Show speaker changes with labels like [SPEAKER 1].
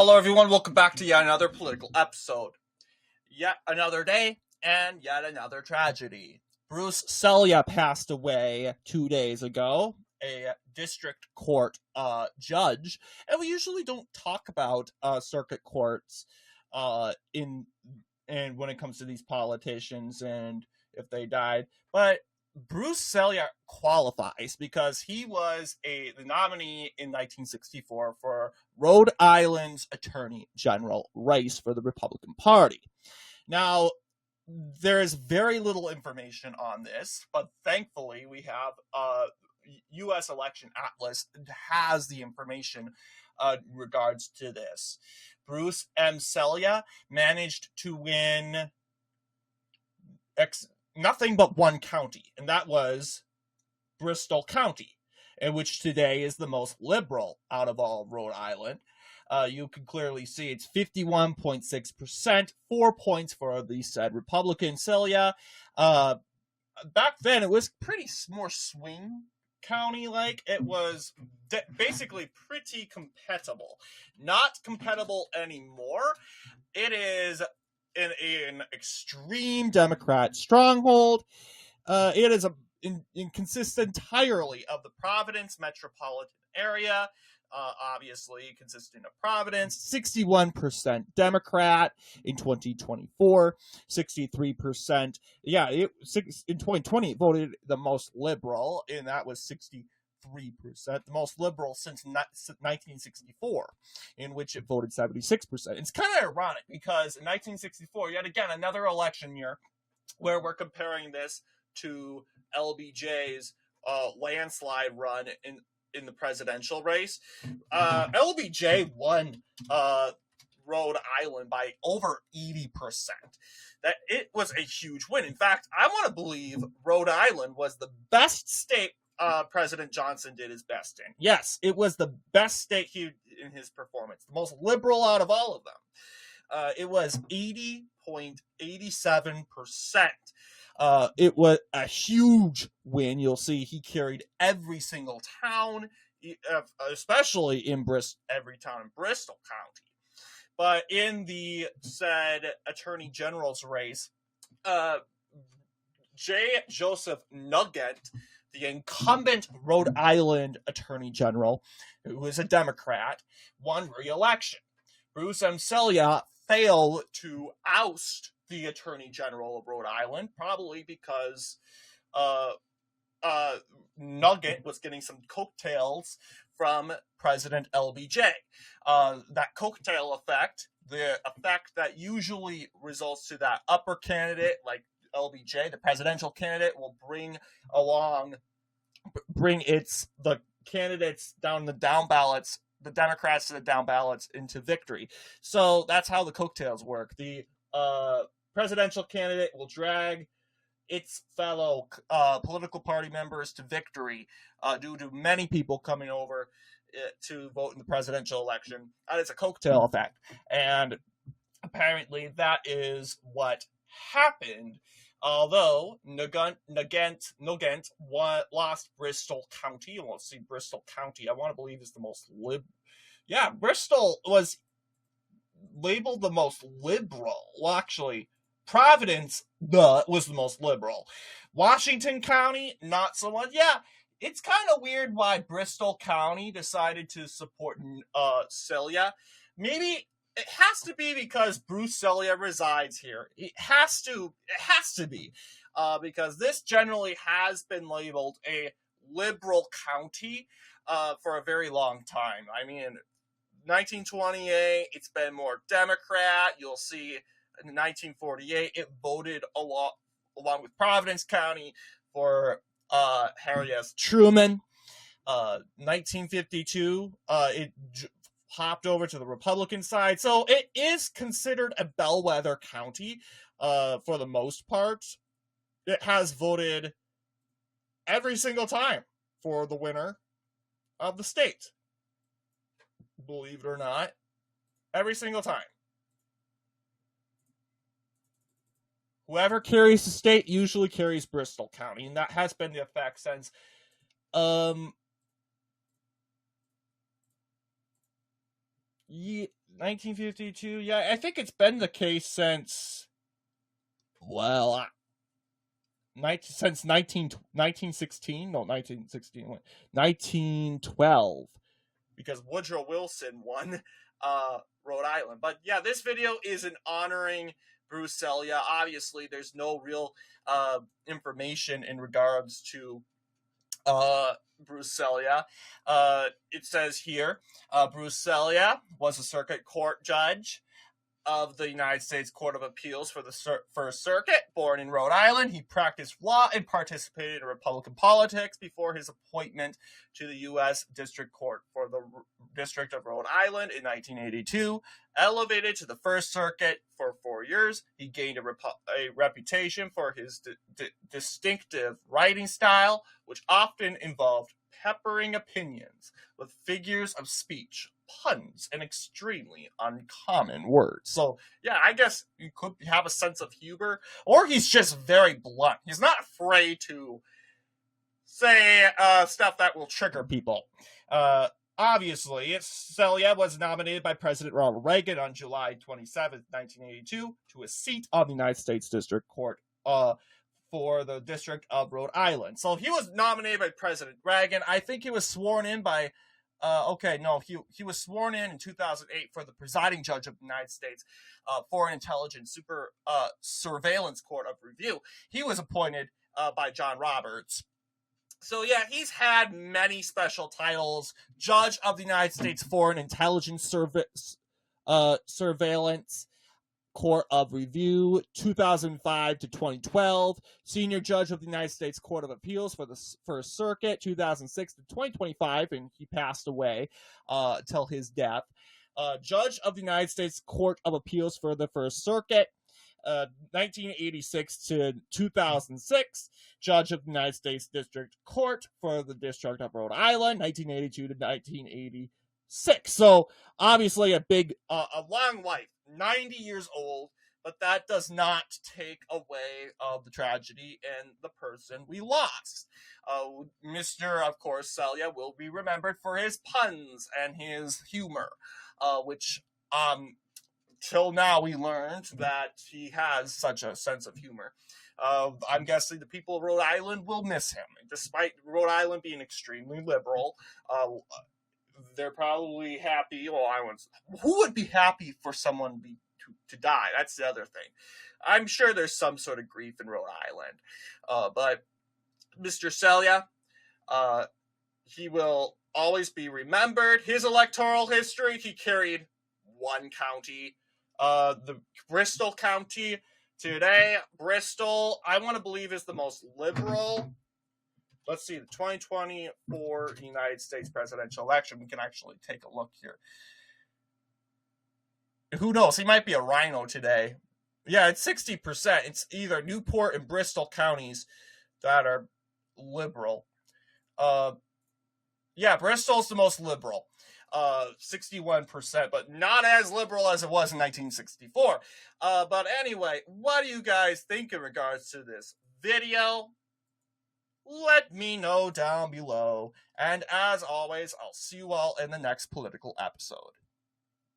[SPEAKER 1] Hello, everyone. Welcome back to yet another political episode. Yet another day and yet another tragedy. Bruce Selya passed away 2 days ago, a district court judge, and we usually don't talk about circuit courts in and when it comes to these politicians and if they died, but Bruce Selya qualifies because he was the nominee in 1964 for Rhode Island's Attorney General race for the Republican Party. Now, there is very little information on this, but thankfully we have U.S. Election Atlas has the information in regards to this. Bruce M. Selya managed to win nothing but one county, and that was Bristol County, which today is the most liberal out of all of Rhode Island. You can clearly see it's 51.6%, 4 points for the said Republican Selya. Back then, it was pretty more swing county-like. It was basically pretty compatible. Not compatible anymore. It is an extreme Democrat stronghold. It is consists entirely of the Providence metropolitan area. Obviously consisting of Providence, 61% Democrat in 2024, 63%. In 2020 it voted the most liberal, and that was 63%, the most liberal since 1964, in which it voted 76%. It's kind of ironic because in 1964, yet again, another election year where we're comparing this to LBJ's landslide run in the presidential race. LBJ won Rhode Island by over 80%. That it was a huge win. In fact, I want to believe Rhode Island was the best state President Johnson did his best in. Yes, it was the best state in his performance, the most liberal out of all of them. It was 80.87%. It was a huge win. You'll see he carried every single town, especially in every town in Bristol County. But in the said Attorney General's race, J. Joseph Nugent, the incumbent Rhode Island Attorney General, who was a Democrat, won re-election. Bruce M. Selya failed to oust the Attorney General of Rhode Island, probably because Nugent was getting some coattails from President LBJ. That coattail effect, the effect that usually results to that upper candidate, like LBJ, the presidential candidate, will bring the candidates down the down ballots, the Democrats to the down ballots into victory. So that's how the coattails work. The presidential candidate will drag its fellow political party members to victory due to many people coming over to vote in the presidential election. That is a coattail effect. And apparently that is what happened. Although Nugent lost Bristol County, and we'll see Bristol County, I want to believe is the most Bristol was labeled the most liberal. Well, actually, Providence was the most liberal. Washington County, not so much. Yeah, it's kind of weird why Bristol County decided to support Selya. Maybe it has to be because Bruce Selya resides here. It has to be. Because this generally has been labeled a liberal county for a very long time. I mean, 1928, it's been more Democrat. You'll see in 1948, it voted along with Providence County for Harry S. Truman. 1952, it hopped over to the Republican side. So it is considered a bellwether county for the most part. It has voted every single time for the winner of the state. Believe it or not, every single time. Whoever carries the state usually carries Bristol County, and that has been the effect since 1952. Yeah, I think it's been the case since, well, since 1916. No, 1916. 1912. Because Woodrow Wilson won Rhode Island. But yeah, this video isn't honoring Bruce Selya. Obviously, there's no real information in regards to Bruce Selya. It says here, Bruce Selya was a circuit court judge of the United States Court of Appeals for the First Circuit. Born in Rhode Island, he practiced law and participated in Republican politics before his appointment to the U.S. District Court for the District of Rhode Island in 1982. Elevated to the First Circuit for 4 years, he gained a reputation for his distinctive writing style, which often involved peppering opinions with figures of speech, puns, and extremely uncommon words. So, yeah, I guess you could have a sense of humor, or he's just very blunt. He's not afraid to say stuff that will trigger people. Obviously, Selya was nominated by President Ronald Reagan on July 27, 1982, to a seat on the United States District Court for the District of Rhode Island. So he was nominated by President Reagan. I think he was sworn in by he was sworn in 2008 for the presiding judge of the United States Foreign Intelligence Surveillance Court of Review. He was appointed by John Roberts. So yeah, he's had many special titles: Judge of the United States Foreign Intelligence Surveillance Court of Review, 2005 to 2012, Senior Judge of the United States Court of Appeals for the First Circuit, 2006 to 2025, and he passed away till his death. Judge of the United States Court of Appeals for the First Circuit, 1986 to 2006, Judge of the United States District Court for the District of Rhode Island, 1982 to 1986. So obviously a long life, 90 years old, but that does not take away of the tragedy and the person we lost. Mr. of course, Selya will be remembered for his puns and his humor, which till now we learned that he has such a sense of humor. I'm guessing the people of Rhode Island will miss him. Despite Rhode Island being extremely liberal, they're probably happy. Who would be happy for someone to die? That's the other thing. I'm sure there's some sort of grief in Rhode Island. But Mr. Selya, he will always be remembered. His electoral history, he carried one county, the Bristol County. Today, Bristol, I want to believe, is the most liberal. Let's see, the 2024 United States presidential election. We can actually take a look here. Who knows? He might be a rhino today. Yeah, it's 60%. It's either Newport and Bristol counties that are liberal. Yeah, Bristol's the most liberal. 61%, but not as liberal as it was in 1964. But anyway, what do you guys think in regards to this video? Let me know down below. And as always, I'll see you all in the next political episode.